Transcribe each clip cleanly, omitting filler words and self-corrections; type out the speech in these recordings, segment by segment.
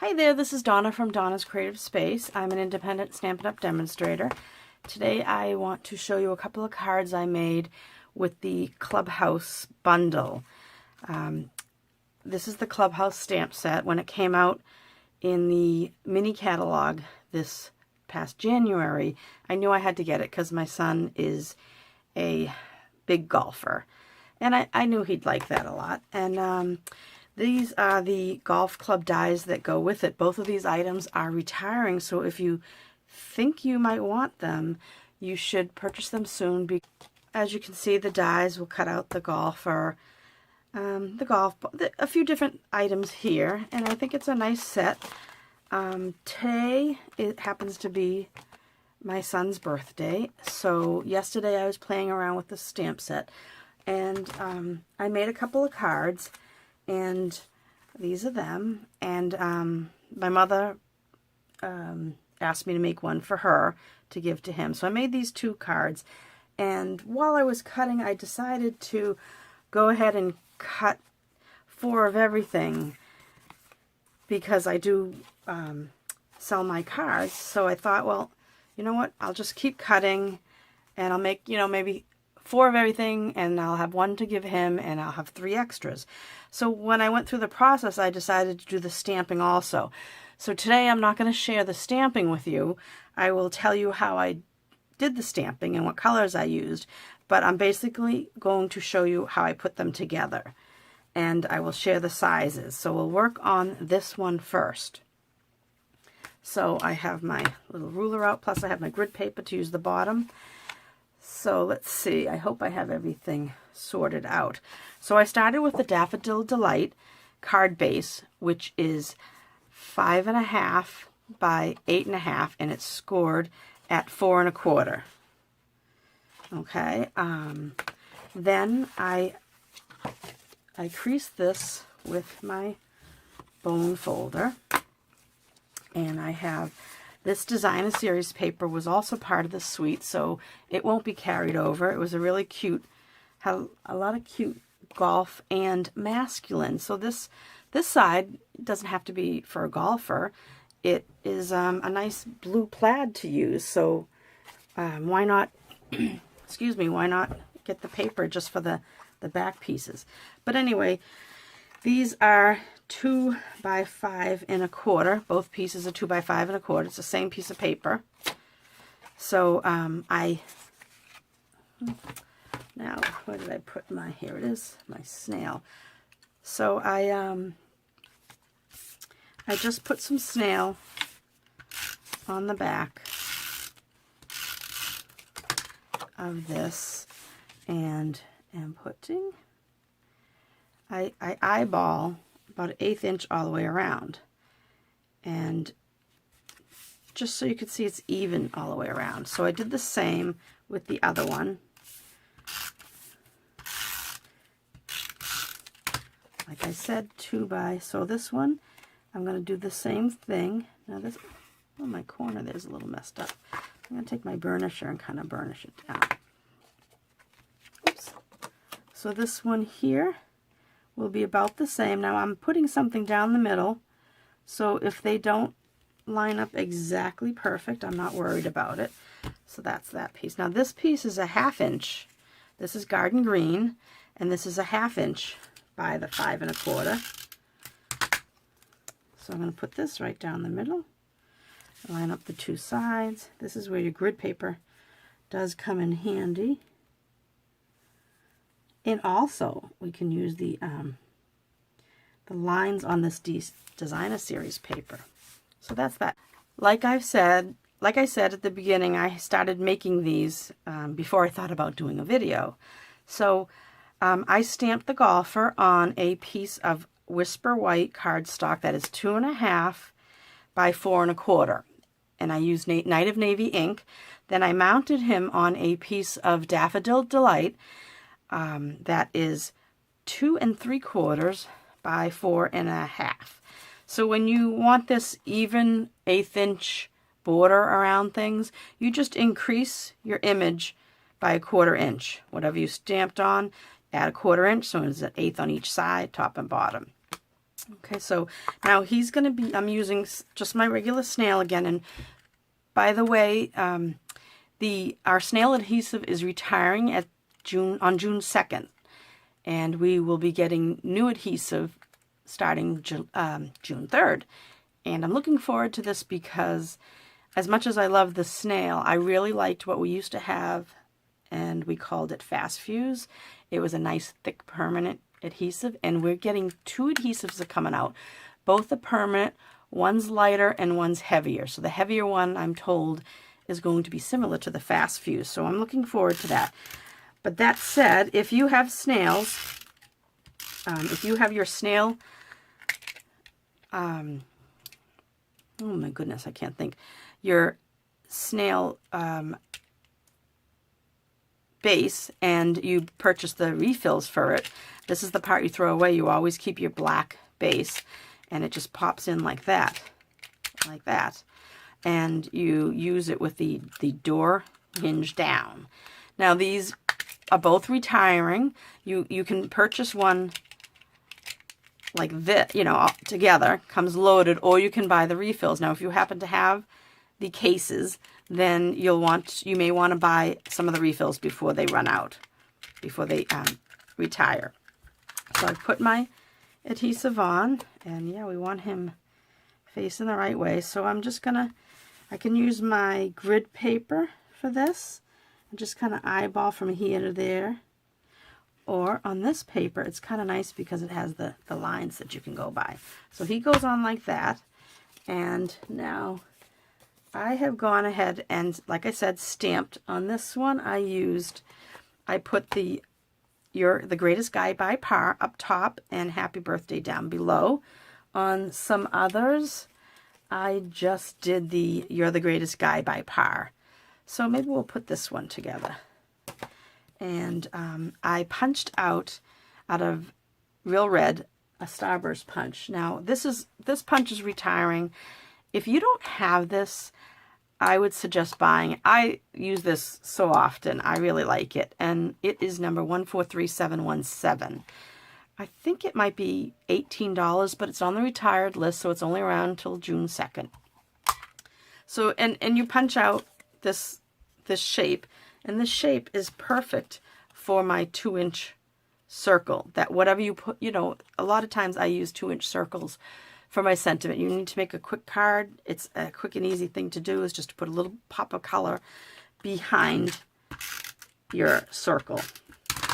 Hi there, this is Donna from Donna's Creative Space. I'm an independent Stampin' Up! Demonstrator. Today I want to show you a couple of cards I made with the Clubhouse bundle. This is the Clubhouse Stamp Set. When it came out in the mini catalog this past January, I knew I had to get it because my son is a big golfer. And I knew he'd like that a lot. And these are the golf club dies that go with it. Both of these items are retiring, so if you think you might want them, you should purchase them soon. As you can see, the dies will cut out the golfer, a few different items here, and I think it's a nice set. Today, it happens to be my son's birthday, so yesterday I was playing around with the stamp set, and I made a couple of cards. And these are them. And my mother asked me to make one for her to give to him. So I made these two cards. And while I was cutting, I decided to go ahead and cut 4 of everything because I do sell my cards. So I thought, well, you know what? I'll just keep cutting and I'll make, maybe 4 of everything, and I'll have 1 to give him, and I'll have 3 extras. So when I went through the process, I decided to do the stamping also. So today I'm not going to share the stamping with you. I will tell you how I did the stamping and what colors I used, but I'm basically going to show you how I put them together. And I will share the sizes. So we'll work on this one first. So I have my little ruler out, plus I have my grid paper to use the bottom. So let's see, I hope I have everything sorted out. So I started with the Daffodil Delight card base, which is 5.5 by 8.5, and it's scored at 4 1/4. Okay, then I creased this with my bone folder, and I have this Designer Series paper was also part of the suite, so it won't be carried over. It was a really cute, had a lot of cute golf and masculine. So this side doesn't have to be for a golfer. It is a nice blue plaid to use, so why not, excuse me, why not get the paper just for the back pieces. But anyway, these are 2 by 5 1/4. Both pieces are 2 by 5 1/4. It's the same piece of paper. So now where did I put my? Here it is, my snail. So I just put some snail on the back of this, and am putting. I eyeball about 1/8 inch all the way around, and just so you can see it's even all the way around. So I did the same with the other one. Like I said, 2 by, so this one I'm going to do the same thing. Now this, oh, my corner there's a little messed up. I'm going to take my burnisher and kind of burnish it down. Oops. So this one here will be about the same. Now I'm putting something down the middle, so if they don't line up exactly perfect, I'm not worried about it. So that's that piece. Now this piece is a 1/2 inch. This is garden green, and this is a 1/2 inch by the 5 1/4. So I'm going to put this right down the middle, line up the 2 sides. This is where your grid paper does come in handy. And also, we can use the lines on this Designer Series paper. So that's that. Like I said at the beginning, I started making these before I thought about doing a video. So I stamped the golfer on a piece of Whisper White cardstock that is 2.5 by 4 1/4. And I used Night of Navy ink. Then I mounted him on a piece of Daffodil Delight that is 2 3/4 by 4 1/2. So when you want this even 1/8 inch border around things, you just increase your image by 1/4 inch. Whatever you stamped on, add 1/4 inch, so it's 1/8 on each side, top and bottom. Okay, so now he's going to be, I'm using just my regular snail again. And by the way, our snail adhesive is retiring on June 2nd. And we will be getting new adhesive starting June 3rd. And I'm looking forward to this because as much as I love the snail, I really liked what we used to have, and we called it Fast Fuse. It was a nice, thick, permanent adhesive, and we're getting two adhesives that are coming out. Both are permanent. One's lighter and one's heavier. So the heavier one, I'm told, is going to be similar to the Fast Fuse. So I'm looking forward to that. But that said, if you have snails, if you have your snail, oh my goodness, I can't think, your snail base, and you purchase the refills for it, this is the part you throw away. You always keep your black base, and it just pops in like that, and you use it with the door hinge down. Now these are both retiring. You can purchase one like this, you know, together, comes loaded, or you can buy the refills. Now if you happen to have the cases, then you may want to buy some of the refills before they run out, before they retire. So I put my adhesive on, and yeah, we want him facing the right way. So I'm just gonna, I can use my grid paper for this and just kind of eyeball from here to there. Or on this paper, it's kind of nice because it has the lines that you can go by. So he goes on like that. And now I have gone ahead and, like I said, stamped. On this one, I put the You're the Greatest Guy by Par up top and Happy Birthday down below. On some others, I just did the You're the Greatest Guy by Par. So maybe we'll put this one together. And I punched out of Real Red a Starburst punch. Now this punch is retiring. If you don't have this, I would suggest buying it. I use this so often. I really like it. And it is number 143717. I think it might be $18, but it's on the retired list, so it's only around until June 2nd. So, and you punch out this shape, and this shape is perfect for my 2-inch circle. That whatever you put, you know, a lot of times I use 2-inch circles for my sentiment. You need to make a quick card. It's a quick and easy thing to do, is just to put a little pop of color behind your circle.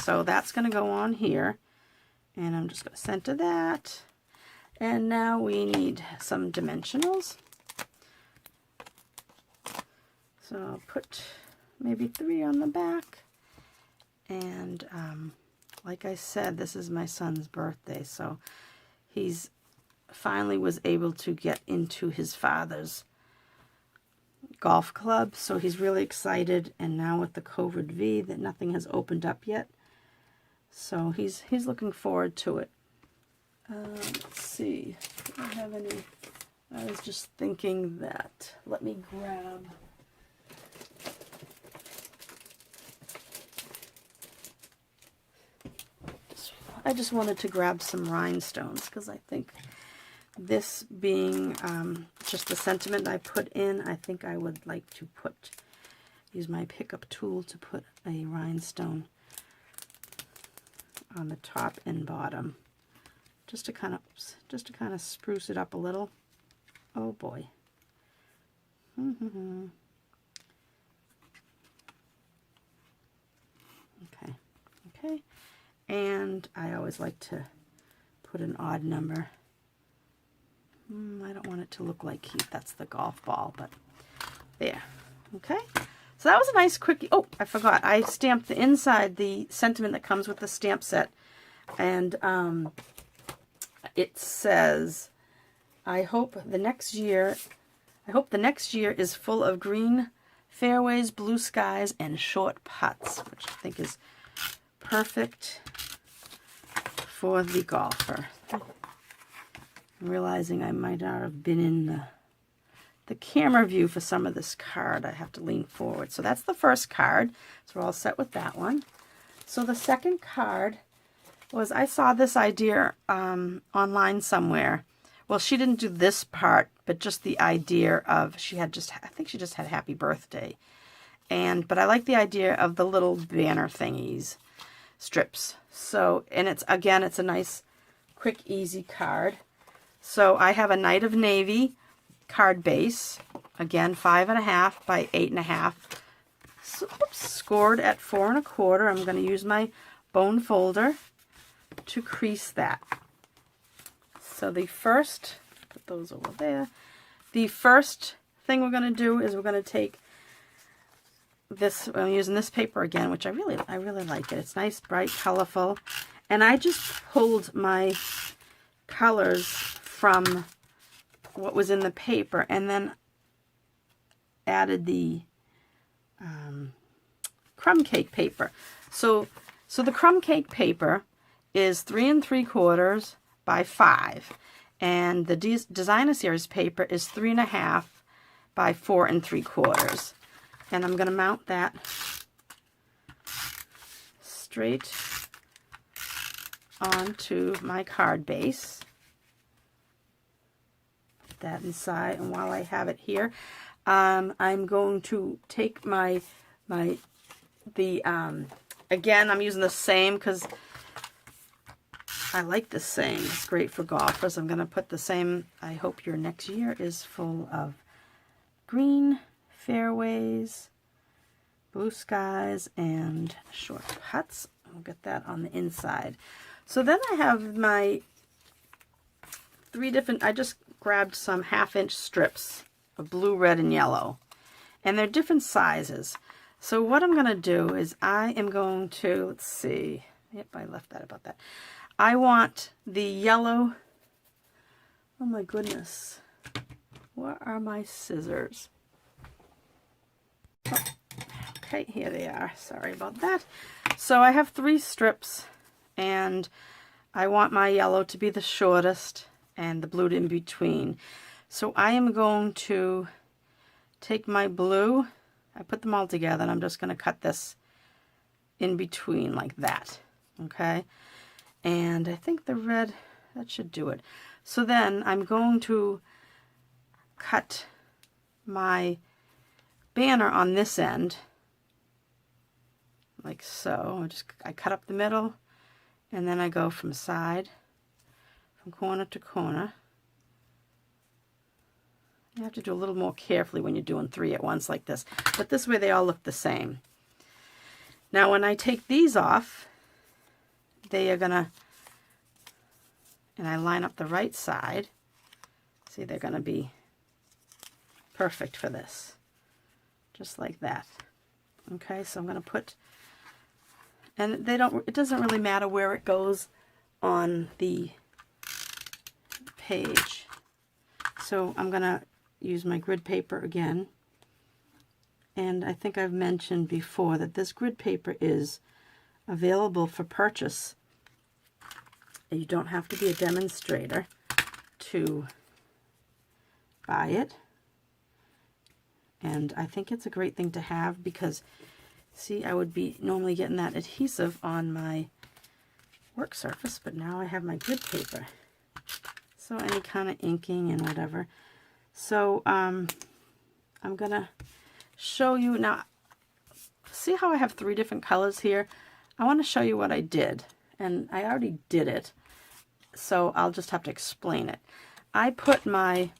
So that's going to go on here, and I'm just going to center that. And now we need some dimensionals. So I'll put maybe 3 on the back. And like I said, this is my son's birthday, so he's finally was able to get into his father's golf club, so he's really excited. And now with the COVID V, that nothing has opened up yet, so he's looking forward to it. Let's see, do I have any? I was just thinking that, let me grab, I just wanted to grab some rhinestones, because I think this being just the sentiment I put in, I think I would like to use my pickup tool to put a rhinestone on the top and bottom, just to kind of spruce it up a little. Oh boy. Okay. And I always like to put an odd number. I don't want it to look like that's the golf ball, but there. Okay. So that was a nice quickie. Oh, I forgot. I stamped the inside, the sentiment that comes with the stamp set. And it says, I hope the next year is full of green fairways, blue skies, and short putts, which I think is perfect for the golfer. I'm realizing I might not have been in the camera view for some of this card. I have to lean forward. So that's the first card. So we're all set with that one. So the second card, was I saw this idea online somewhere. Well, she didn't do this part, but just the idea of, I think she just had happy birthday. But I like the idea of the little banner thingies, strips. So, and it's a nice, quick, easy card. So I have a Night of Navy card base. Again, 5.5 by 8.5. So, scored at 4 1/4. I'm going to use my bone folder to crease that. So the first, put those over there. The first thing we're going to do is we're going to take this. I'm using this paper again, which I really like it. It's nice, bright, colorful, and I just pulled my colors from what was in the paper, and then added the crumb cake paper. So the crumb cake paper is 3 3/4 by 5, and the Designer Series paper is 3.5 by 4 3/4. And I'm going to mount that straight onto my card base. Put that inside, and while I have it here, I'm going to take again, I'm using the same because I like the same. It's great for golfers. I'm going to put the same. I hope your next year is full of green fairways, blue skies, and short putts. I'll get that on the inside. So then I have my 3 different, I just grabbed some 1/2-inch strips of blue, red, and yellow. And they're different sizes. So what I'm going to do is I am going to, let's see, yep, I left that about that. I want the yellow, oh my goodness, where are my scissors? Oh, okay, here they are, sorry about that. So I have 3 strips, and I want my yellow to be the shortest and the blue in between. So I am going to take my blue, I put them all together, and I'm just going to cut this in between like that, okay? And I think the red, that should do it. So then I'm going to cut my banner on this end, like so. I cut up the middle, and then I go from corner to corner. You have to do a little more carefully when you're doing 3 at once like this, but this way they all look the same. Now when I take these off, they are gonna, and I line up the right side, see, they're gonna be perfect for this, just like that. Okay, so I'm gonna put, and it doesn't really matter where it goes on the page. So I'm gonna use my grid paper again, and I think I've mentioned before that this grid paper is available for purchase. You don't have to be a demonstrator to buy it, and I think it's a great thing to have because, see, I would be normally getting that adhesive on my work surface, but now I have my grid paper, so any kind of inking and whatever. So I'm gonna show you now. See how I have 3 different colors here? I want to show you what I did, and I already did it, so I'll just have to explain it. I put my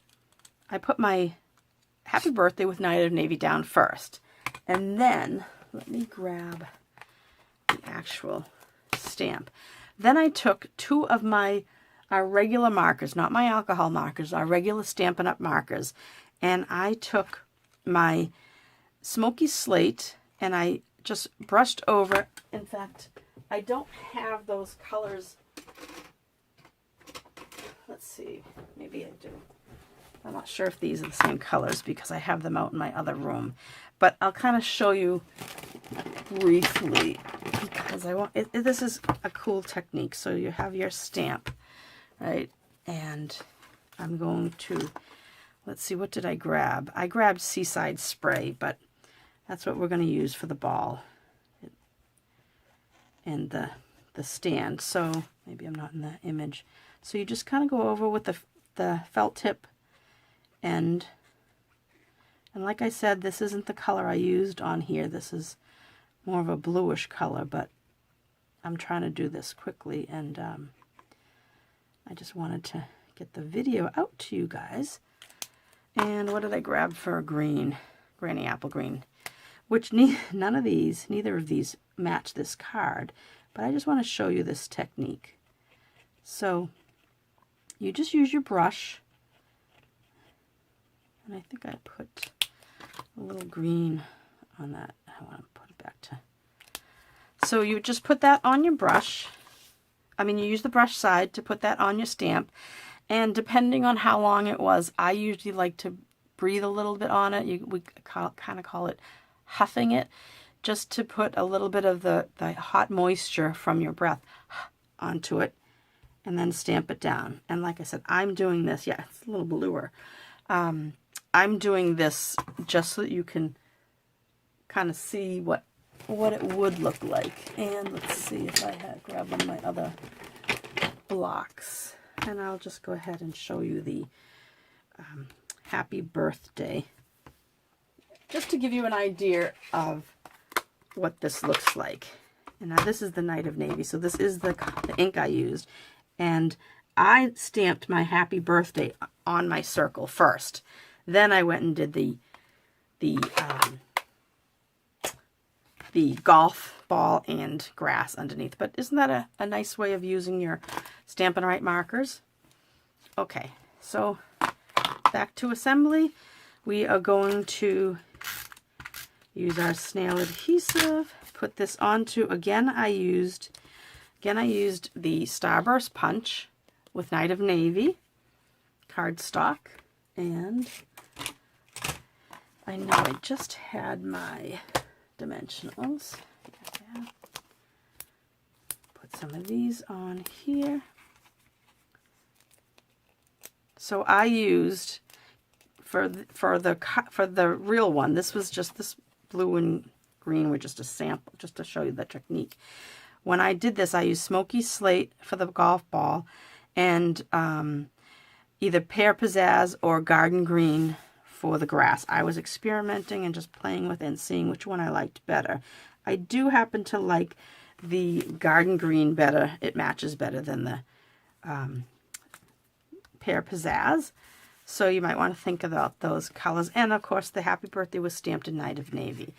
Happy Birthday with Night of Navy down first, and then let me grab the actual stamp. Then I took 2 of our regular markers, not my alcohol markers, our regular Stampin' Up! Markers, and I took my Smoky Slate and I just brushed over. In fact, I don't have those colors. Let's see, maybe I do. I'm not sure if these are the same colors because I have them out in my other room, but I'll kind of show you briefly because I want this is a cool technique. So you have your stamp, right? And I'm going to, let's see, what did I grab? I grabbed Seaside Spray, but that's what we're going to use for the ball and the stand. So maybe I'm not in the image. So you just kind of go over with the felt tip end. And like I said, this isn't the color I used on here. This is more of a bluish color, but I'm trying to do this quickly, and I just wanted to get the video out to you guys. And what did I grab for a green? Granny Apple Green, which neither of these match this card, but I just want to show you this technique. So you just use your brush, and I think I put a little green on that. I want to put it back to... So you just put that on your brush. I mean, you use the brush side to put that on your stamp. And depending on how long it was, I usually like to breathe a little bit on it. We kind of call it huffing it, just to put a little bit of the hot moisture from your breath onto it, and then stamp it down. And like I said, I'm doing this. Yeah, it's a little bluer. I'm doing this just so that you can kind of see what it would look like. And let's see if I grab one of my other blocks, and I'll just go ahead and show you the happy birthday, just to give you an idea of what this looks like. And now this is the Night of Navy, so this is the ink I used, and I stamped my happy birthday on my circle first. Then I went and did the golf ball and grass underneath. But isn't that a nice way of using your Stampin' Right markers? Okay, so back to assembly. We are going to use our snail adhesive, put this onto, again I used the Starburst Punch with Night of Navy cardstock, and I know I just had my dimensionals. Put some of these on here. So I used for the real one, this was just this blue and green were just a sample, just to show you the technique. When I did this, I used Smoky Slate for the golf ball, and either Pear Pizzazz or Garden Green for the grass. I was experimenting and just playing with it and seeing which one I liked better. I do happen to like the Garden Green better. It matches better than the Pear Pizzazz. So you might want to think about those colors. And of course the happy birthday was stamped in Night of Navy.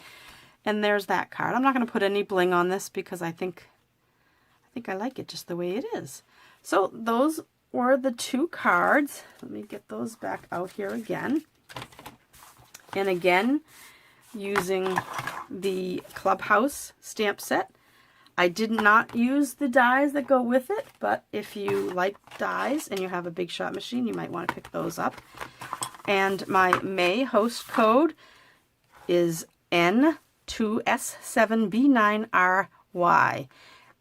And there's that card. I'm not going to put any bling on this because I think I like it just the way it is. So those were the two cards. Let me get those back out here again. And again, using the Clubhouse Stamp Set. I did not use the dies that go with it, but if you like dies and you have a Big Shot machine, you might want to pick those up. And my May host code is N2S7B9RY.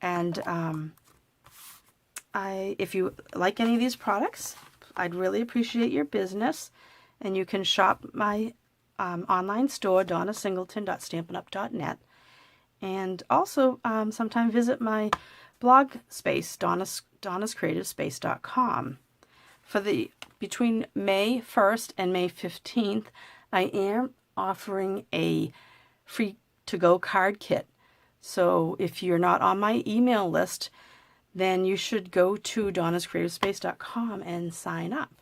And if you like any of these products, I'd really appreciate your business. And you can shop my online store, donnasingleton.stampinup.net. And also sometime visit my blog space, donnascreativespace.com. Between May 1st and May 15th, I am offering a free to-go card kit. So if you're not on my email list, then you should go to donnascreativespace.com and sign up.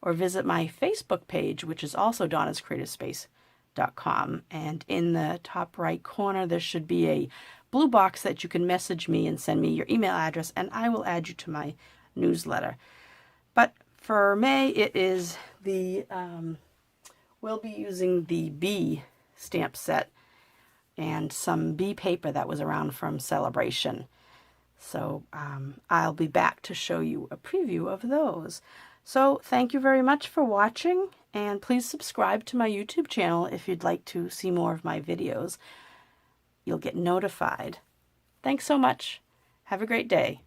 Or visit my Facebook page, which is also donnascreativespace.com. And in the top right corner, there should be a blue box that you can message me and send me your email address, and I will add you to my newsletter. But for May, it is we'll be using the bee stamp set and some bee paper that was around from Celebration. So I'll be back to show you a preview of those. So thank you very much for watching, and please subscribe to my YouTube channel if you'd like to see more of my videos. You'll get notified. Thanks so much. Have a great day.